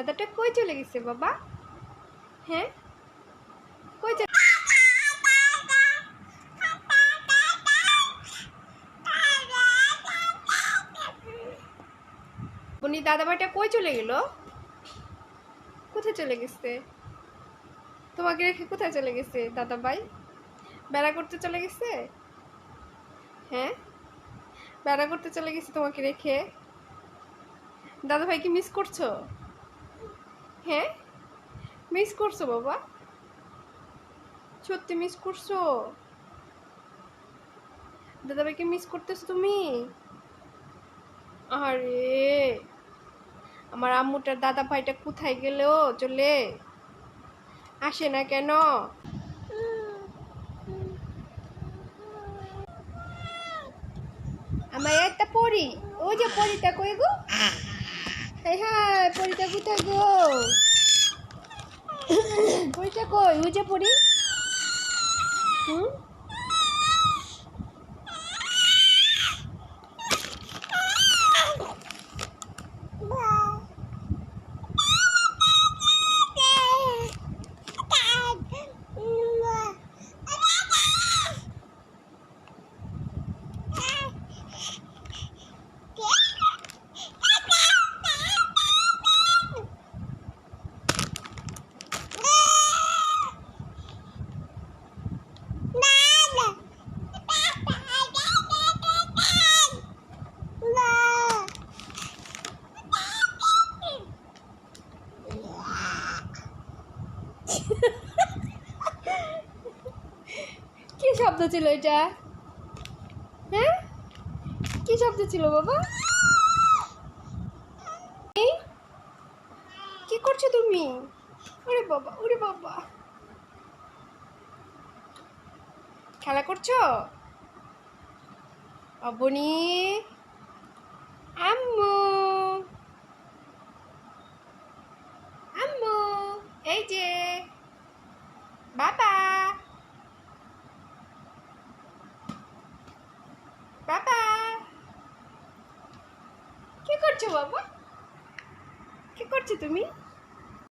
দাদাটা কই চলে গেছে বাবা? হ্যাঁ, কই চলে? উনি দাদা ভাইটা কই চলে গেল? কোথায় চলে গেছে? তোমাকে রেখে কোথায় চলে গেছে দাদা ভাই? বেড়া করতে চলে গেছে? হ্যাঁ, বেড়া করতে চলে গেছে তোমাকে রেখে। দাদা ভাইকে মিস করছো? হ্যাঁ, মিস করছো বাবা? সত্যি মিস করছো? দাদা ভাইকে মিস করতেছো তুমি? আরে আমার আম্মুটার দাদা ভাইটা কোথায় গেল? চলে আসে না কেন? আমার একটা পরি, ওই যে পরিটা কই গো? হ্যাঁ হ্যাঁ, পরিটা কোথায় গো? পরিটা কই? ওই যে পরি। হুম, কি শব্দ ছিল এটা? হ্যাঁ, কি শব্দ ছিল বাবা? কি করছো তুমি? ওরে বাবা, ওরে বাবা, খেলা করছো? অবনি, আম্মু, আম্মু, এই যে বাবা, বাবা, কি করছো বাবা? কি করছো তুমি?